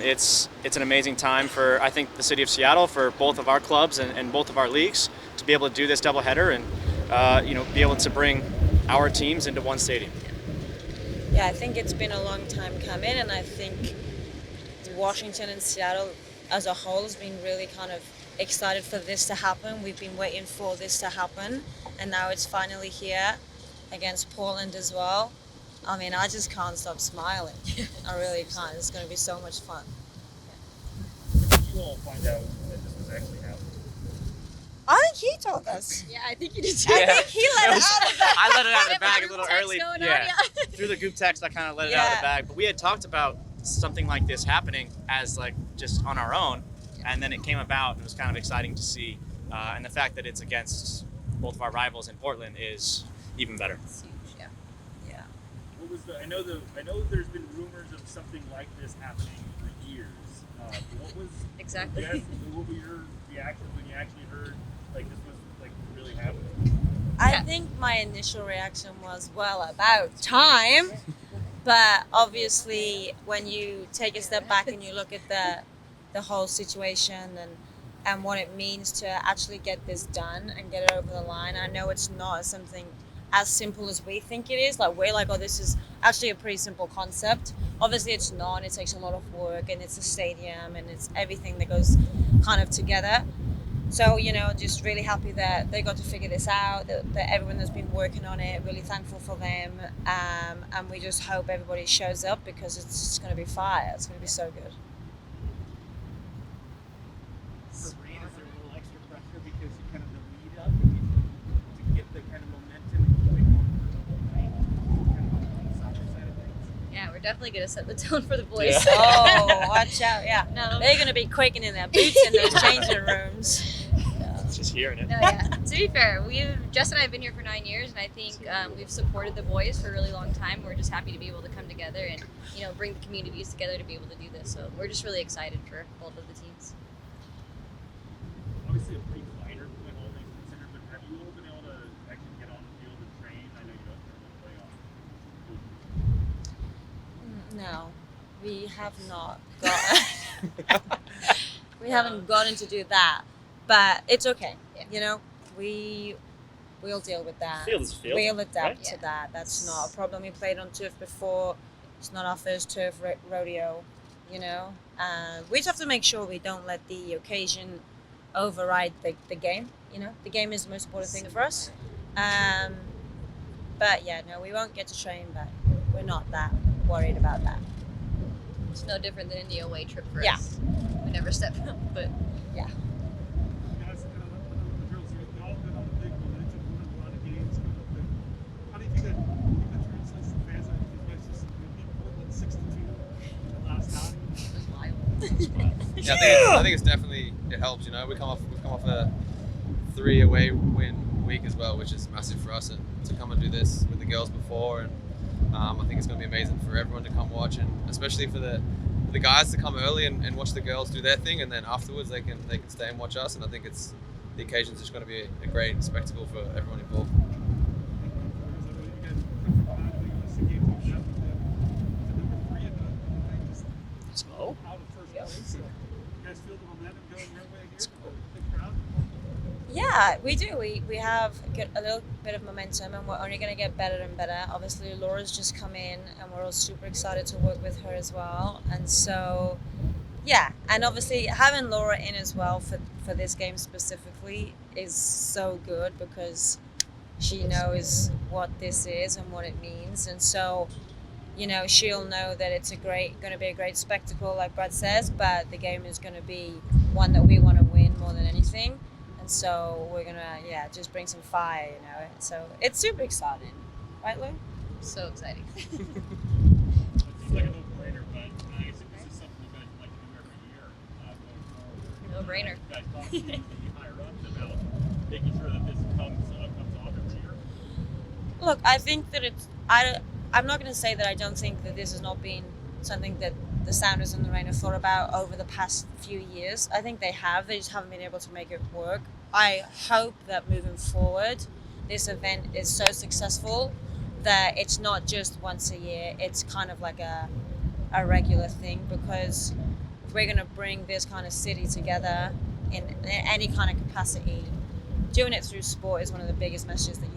it's an amazing time for, I think, the city of Seattle, for both of our clubs and both of our leagues to be able to do this doubleheader and be able to bring our teams into one stadium. Yeah, I think it's been a long time coming, and I think Washington and Seattle as a whole has been really kind of excited for this to happen. We've been waiting for this to happen, and now it's finally here against Portland as well. I mean, I just can't stop smiling. I really can't. It's going to be so much fun. When did you all find out that this was actually happening? I think he told us. Yeah, I think you did too. I think he let it out of the I let it out of the Yeah, bag a group little text early. going on, Yeah. yeah. Through the group text, I kind of let it out of the bag. But we had talked about something like this happening as like just on our own, and then it came about, and it was kind of exciting to see. And the fact that it's against both of our rivals in Portland is even better. It's huge, yeah. Yeah. What was I know there's been rumors of something like this happening for years. What was Exactly. what were your reactions when you actually heard like this was like really happening? I think my initial reaction was, well, about time. But obviously, when you take a step back and you look at the whole situation and what it means to actually get this done and get it over the line, I know it's not something as simple as we think it is. Like, we're like, oh, this is actually a pretty simple concept. Obviously, it's not. It takes a lot of work, and it's a stadium, and it's everything that goes kind of together. So, just really happy that they got to figure this out, that everyone that's been working on it, really thankful for them. And we just hope everybody shows up, because it's just going to be fire. It's going to be so good. For Reed, is there a little extra pressure because you kind of the lead up to get the kind of momentum and keep it going for the whole night? Kind of on the soccer side of things. Yeah, we're definitely going to set the tone for the boys. Yeah. Oh, watch out. Yeah. No. They're going to be quaking in their boots in those changing rooms. Just hearing it. No, yeah. To be fair, Jess and I have been here for 9 years, and I think we've supported the boys for a really long time. We're just happy to be able to come together and bring the communities together to be able to do this. So we're just really excited for both of the teams. Obviously a pretty minor when all things considered, but have you all been able to actually get on the field and train? I know you don't normally play on. No, we have not got. We haven't gotten to do that, but it's okay. Yeah. We'll deal with that. Field is field, We'll adapt right? to that. That's not a problem. We played on turf before. It's not our first turf rodeo. We just have to make sure we don't let the occasion override the game. The game is the most important thing for us. But yeah, no, we won't get to train, but we're not that worried about that. It's no different than any away trip for Yeah. us. We never step up, but Yeah. Guys, the girls, you've all been on a big momentum, winning a lot of games. How do you think that translates to fans? I think you guys just beat Portland 6-2 in the last outing. it's wild. Yeah, I think it's definitely, it helps. We've come off a 3 away win week as well, which is massive for us, and to come and do this with the girls before, and I think it's going to be amazing for everyone to come watch, and especially for the guys to come early and watch the girls do their thing, and then afterwards they can stay and watch us. And I think the occasion's just going to be a great spectacle for everyone involved. So? Yeah, we do. We have a little bit of momentum, and we're only going to get better and better. Obviously, Laura's just come in, and we're all super excited to work with her as well. And so, yeah, and obviously having Laura in as well for this game specifically is so good, because she knows what this is and what it means. And so, she'll know that it's going to be a great spectacle, like Brad says, but the game is going to be one that we want to win more than anything. And so we're going to, just bring some fire, So it's super exciting. Right, Lou? So exciting. It seems like a no-brainer, but I guess this is something you guys like to do every year. No brainer. You guys talk to the higher ups about making sure that this comes off every year. Look, I think that I'm not going to say that I don't think that this has not been something that the Sounders and the Reign have thought about over the past few years. I think they have. They just haven't been able to make it work. I hope that moving forward, this event is so successful that it's not just once a year. It's kind of like a regular thing, because we're going to bring this kind of city together in any kind of capacity, doing it through sport is one of the biggest messages that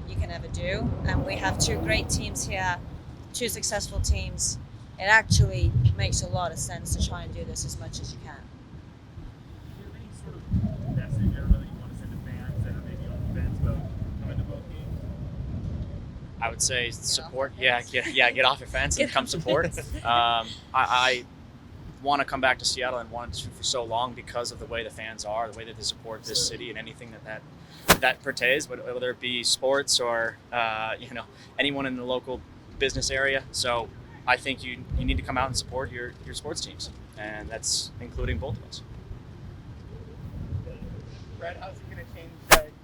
you can ever do. And we have 2 great teams here, 2 successful teams. It actually makes a lot of sense to try and do this as much as you can. Is there any sort of message, I don't know, that you want to send to fans that are maybe on the fence about coming to both games? I would say support. Get off your fence and come support. I want to come back to Seattle and wanted to for so long because of the way the fans are, the way that they support this city and anything that pertains, whether it be sports or anyone in the local business area. So I think you need to come out and support your sports teams, and that's including both of us. Brad, how's it going to change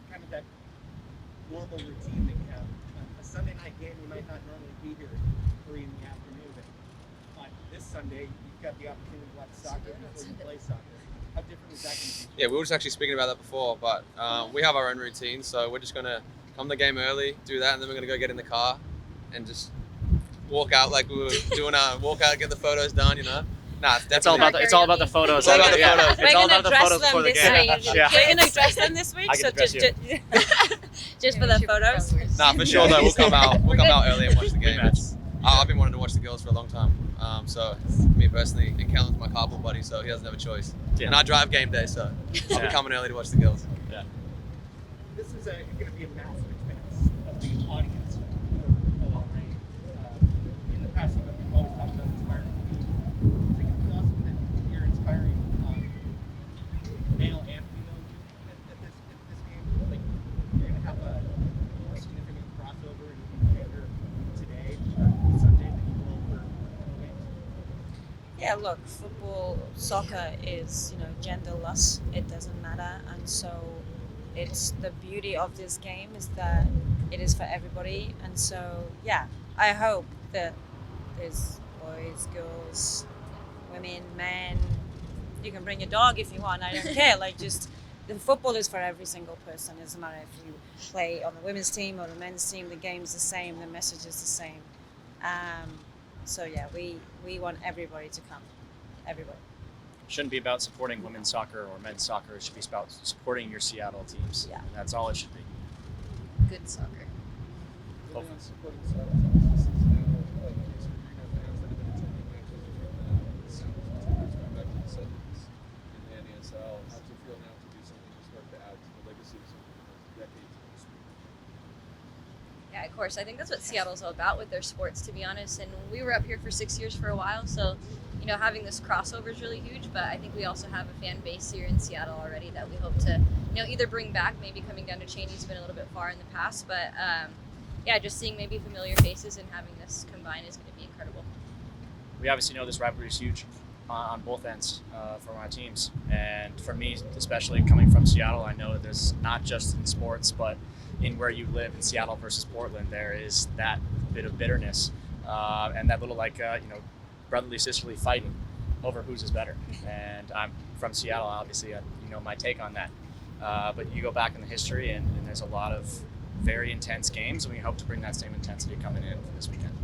kind of that normal routine that you have? A Sunday night game, you might not normally be here at 3 in the afternoon, but on this Sunday, you've got the opportunity to watch soccer before you play soccer. How different is that going to be? Yeah, we were just actually speaking about that before, but we have our own routine, so we're just going to come to the game early, do that, and then we're going to go get in the car and just walk out like we were doing our walkout, get the photos done, Nah, It's all about the photos. It's all about the photos. It's all about the photos before the game. We're going to dress them this week, I can so dress just for the photos. Nah, for sure though, we'll come out early and watch the game. match. I've been wanting to watch the girls for a long time. So me personally, and Kelyn's my carpool buddy, so he doesn't have a choice. Yeah. And I drive game day, so I'll be coming early to watch the girls. This is going to be a massive expense of the audience for Rivalry. In the past, we've always talked about inspiring people. I think it's awesome that you're inspiring male and female youth at this game. Like, you're going to have a more significant crossover in gender today, Sunday, than you will for games. Yeah, look, football, soccer is, genderless. It doesn't matter. And so it's the beauty of this game is that it is for everybody. And so, yeah, I hope that there's boys, girls, women, men. You can bring your dog if you want. I don't care. The football is for every single person. It doesn't matter if you play on the women's team or the men's team. The game's the same. The message is the same. So yeah, we want everybody to come. Everybody. It shouldn't be about supporting women's soccer or men's soccer. It should be about supporting your Seattle teams. Yeah. That's all it should be. Good soccer. Oh. Supporting Seattle teams. This is now like case of Greener fans that have been attending matches between the Sounds and teams going back to the 70s in the NASL. How does it feel now to do something to start to add to the legacy of something that has decades of history? Yeah, of course. I think that's what Seattle's all about with their sports, to be honest. And we were up here for 6 years for a while, so having this crossover is really huge. But I think we also have a fan base here in Seattle already that we hope to, either bring back. Maybe coming down to Cheney's been a little bit far in the past, but just seeing maybe familiar faces and having this combine is going to be incredible. We obviously know this rivalry is huge on both ends for my teams, and for me especially coming from Seattle, I know that there's not just in sports but in where you live in Seattle versus Portland, there is that bit of bitterness and that little brotherly sisterly fighting over whose is better. And I'm from Seattle, obviously, my take on that, but you go back in the history and there's a lot of very intense games, and we hope to bring that same intensity coming in for this weekend.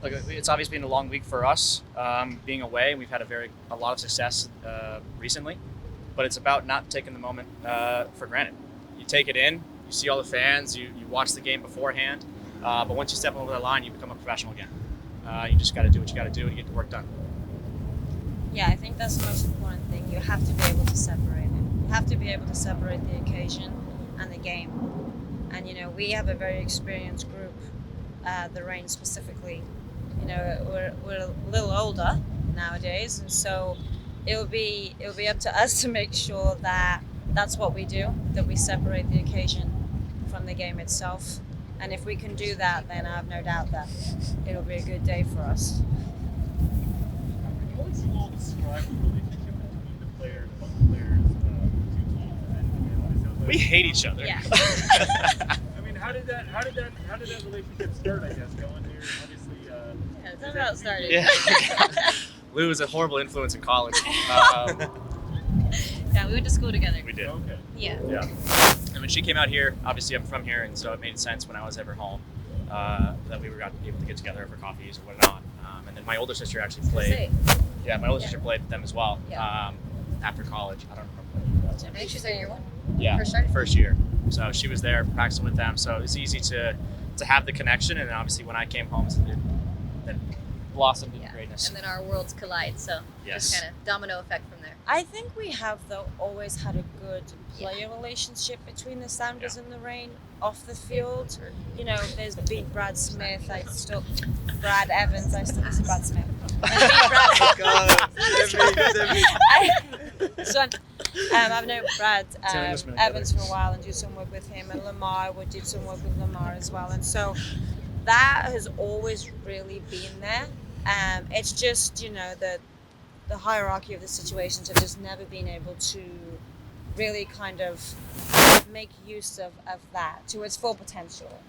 Look, it's obviously been a long week for us, being away, and we've had a lot of success recently. But it's about not taking the moment for granted. You take it in, you see all the fans, you watch the game beforehand, but once you step over the line, you become a professional again. You just got to do what you got to do to get the work done. Yeah, I think that's the most important thing. You have to be able to separate it. You have to be able to separate the occasion and the game. And we have a very experienced group, the Reign specifically. We're a little older nowadays, and so it'll be up to us to make sure that that's what we do, that we separate the occasion from the game itself. And if we can do that, then I have no doubt that it'll be a good day for us. How would you all describe the relationship between the players, among the players, the two teams? We hate each other. Yeah. I mean, how did that relationship start? I guess going there. Obviously, Yeah, that's how it started. Yeah. Lou was a horrible influence in college. Yeah, we went to school together. We did. okay. Yeah. Yeah. And when she came out here, obviously I'm from here, and so it made sense when I was ever home that we were able to get together for coffees or whatnot. And then my older sister actually played. Yeah, my older sister played with them as well. Yeah. After college, I don't remember. I think she's in year 1. Yeah, First year? year. So she was there practicing with them. So it's easy to have the connection. And then obviously when I came home, it then blossomed into greatness. And then our worlds collide, so Yes. just kind of domino effect from there. I think we have, though, always had a good player relationship between the Sounders and the Rain off the field. You know, there's beat Brad Smith, Brad Evans, I still say Brad Smith. I've known Brad Evans for a while and do some work with him, and Lamar, we did some work with Lamar as well, and so that has always really been there. It's just, you know, the hierarchy of the situations have just never been able to really kind of make use of that to its full potential.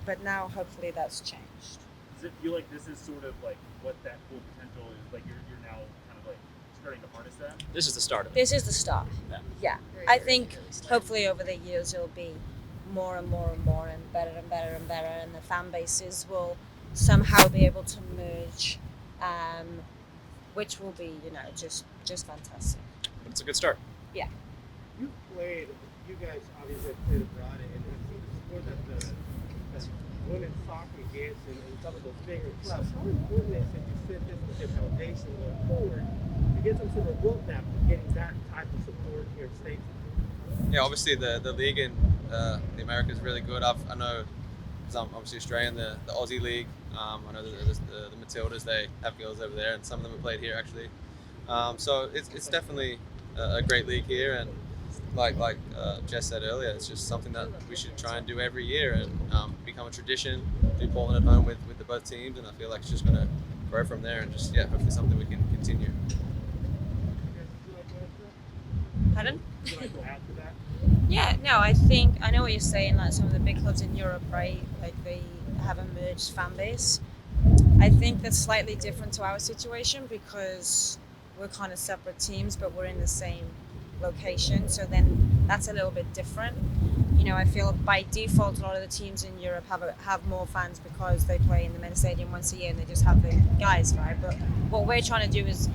But now hopefully that's changed. Does it feel like this is sort of like what that full potential is? Like you're now kind of like starting to harness that? This is the start of it. This is the start. Yeah. Very, I very think early start. hopefully over the years it'll be more and more and more and better and better and better, and the fan bases will somehow be able to merge, which will be, you know, just fantastic. But it's a good start. You guys obviously played abroad, and it seems more that the women's soccer gets in some of those bigger clubs. How important is it to set this as a foundation going forward to get some sort of roadmap to getting that type of support here in States? Yeah, obviously the league in the Americas is really good. I know, because I'm obviously Australian, the Aussie league. I know the Matildas, they have girls over there, and some of them have played here actually. So it's definitely a great league here, and like Jess said earlier, it's just something that we should try and do every year and become a tradition. Do Portland at home with the both teams, and I feel like it's just going to grow from there, and just hopefully something we can continue. Pardon? Would you like to add to that? Yeah, no, I know what you're saying, like some of the big clubs in Europe, right? Like they have a merged fan base. I think that's slightly different to our situation because we're kind of separate teams, but we're in the same location. So then that's a little bit different. You know, I feel by default, a lot of the teams in Europe have more fans because they play in the men's stadium once a year and they just have the guys, right? But what we're trying to do is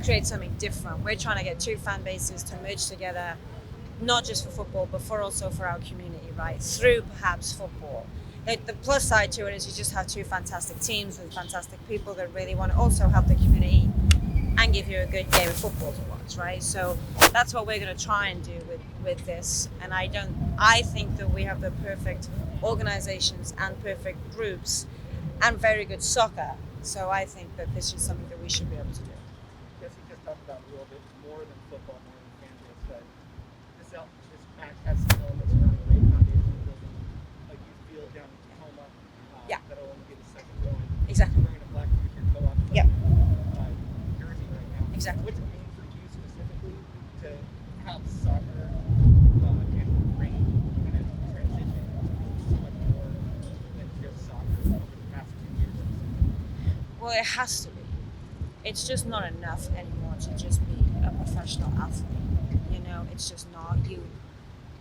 create something different. We're trying to get two fan bases to merge together, not just for football, but also for our community, right? Through perhaps football. The plus side to it is you just have two fantastic teams with fantastic people that really want to also help the community and give you a good game of football to watch, right? So that's what we're going to try and do with this. And I think that we have the perfect organizations and perfect groups and very good soccer. So I think that this is something that we should be able to do. Guess we just talked about a little bit more than football, more than fan base, but this match has some elements around the Ray Foundation building a youth field down in Tacoma. Yeah. That'll only be the second one. Exactly. You're wearing a black t-shirt co-op Yep. jersey right now. Exactly. What's it mean for you specifically to have soccer and rain kind of transition to so much more than just soccer over the past 2 years? Well, it has to be. It's just not enough anymore to just be a professional athlete. You know, it's just not.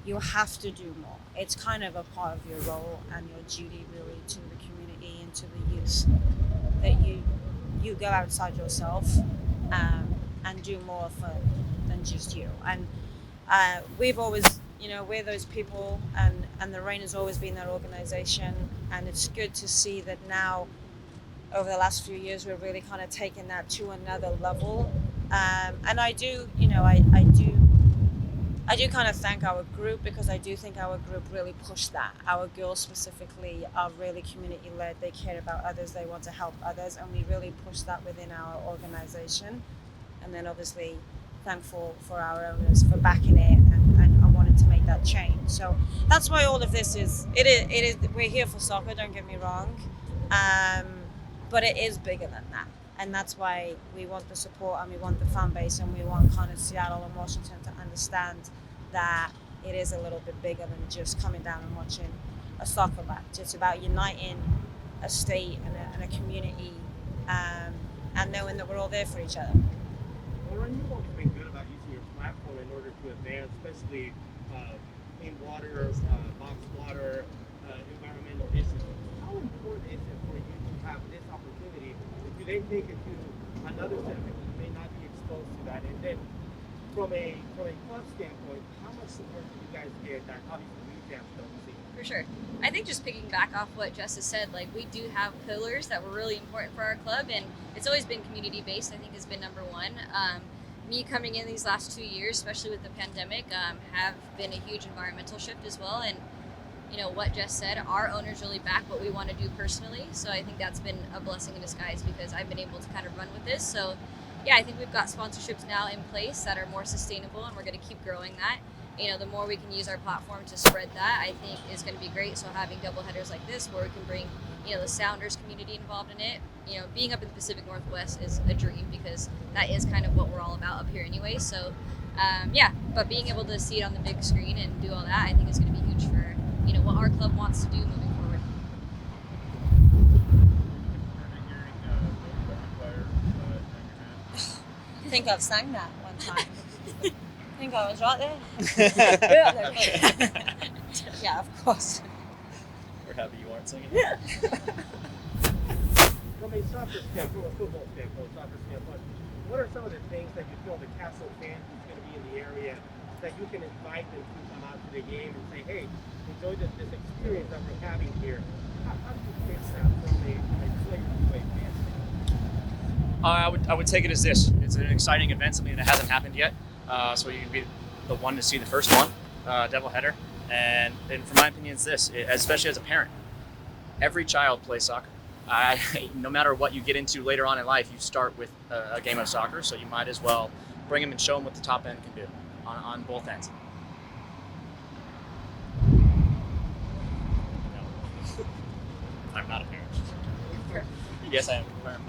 You have to do more. It's kind of a part of your role and your duty really to the community and to the youth that you go outside yourself and do more than just you. And we've always, you know, we're those people, and the Rain has always been that organization, and it's good to see that now over the last few years we're really kind of taking that to another level. And I do, you know, I do kind of thank our group, because I do think our group really pushed that. Our girls specifically are really community led. They care about others. They want to help others, and we really push that within our organization. And then obviously thankful for our owners for backing it and wanting to make that change. So that's why all of this is. It is. We're here for soccer. Don't get me wrong, but it is bigger than that. And that's why we want the support and we want the fan base and we want kind of Seattle and Washington to understand that it is a little bit bigger than just coming down and watching a soccer match. It's about uniting a state and a community, and knowing that we're all there for each other. Well, Ryan, you've always been good about using your platform in order to advance, especially clean water, box water, environmental issues. How important is it for you to have this opportunity to then take it to another set of people who may not be exposed to that? And then from a club standpoint, how much support do you guys get that obviously we fans don't see? For sure. I think just picking back off what Jess has said, like we do have pillars that were really important for our club, and it's always been community based. I think has been number one. Me coming in these last 2 years, especially with the pandemic, have been a huge environmental shift as well. And you know what Jess said, our owners really back what we want to do personally. So I think that's been a blessing in disguise because I've been able to kind of run with this. So yeah, I think we've got sponsorships now in place that are more sustainable, and we're going to keep growing that. You know, the more we can use our platform to spread that, I think is going to be great. So having double headers like this, where we can bring, you know, the Sounders community involved in it. You know, being up in the Pacific Northwest is a dream because that is kind of what we're all about up here anyway. So, yeah, but being able to see it on the big screen and do all that, I think is going to be huge for, you know, what our club wants to do moving forward. I think I've sang that one time. I think I was right there. Yeah, of course. We're happy you aren't singing. From a soccer standpoint, from a football standpoint, soccer standpoint, what are some of the things that you feel the Castle fan who's going to be in the area that you can invite them to come out to the game and say, hey, enjoy this experience that we're having here? How do you fix that from a player to a fan standpoint? I would take it as this. It's an exciting event, something that hasn't happened yet. So you can be the one to see the first one, doubleheader. And from my opinion, it's this, especially as a parent. Every child plays soccer. No matter what you get into later on in life, you start with a game of soccer, so you might as well bring them and show them what the top end can do on both ends. No. I'm not a parent. Yes, I am a parent.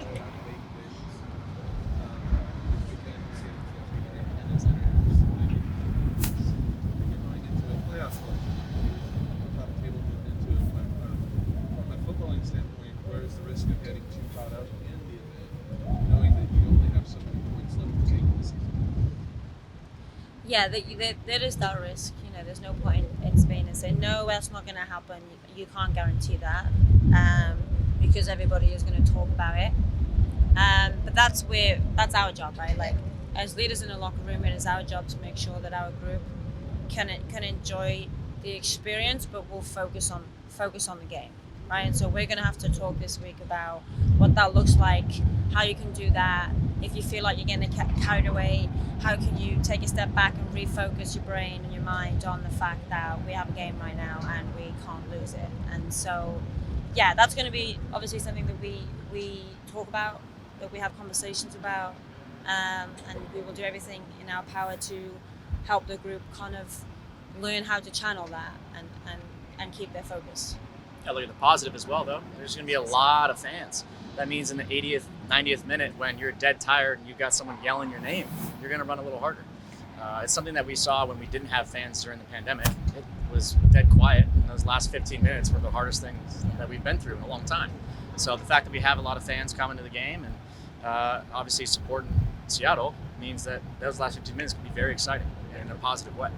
Standpoint, where is the risk of getting too caught up in the event, knowing that you only have so many points left to take in the season? Yeah, there is that risk. You know, there's no point in Spain and saying, no, that's not going to happen. You can't guarantee that because everybody is going to talk about it. But that's our job, right? Like, as leaders in the locker room, it is our job to make sure that our group can enjoy the experience, but we'll focus on the game. Right, and so we're going to have to talk this week about what that looks like, how you can do that. If you feel like you're getting carried away, how can you take a step back and refocus your brain and your mind on the fact that we have a game right now and we can't lose it. And so, yeah, that's going to be obviously something that we talk about, that we have conversations about, and we will do everything in our power to help the group kind of learn how to channel that and keep their focus. Yeah, look at the positive as well, though. There's going to be a lot of fans. That means in the 80th, 90th minute, when you're dead tired and you've got someone yelling your name, you're going to run a little harder. It's something that we saw when we didn't have fans during the pandemic. It was dead quiet, and those last 15 minutes were the hardest things that we've been through in a long time. So the fact that we have a lot of fans coming to the game and obviously supporting Seattle means that those last 15 minutes can be very exciting in a positive way.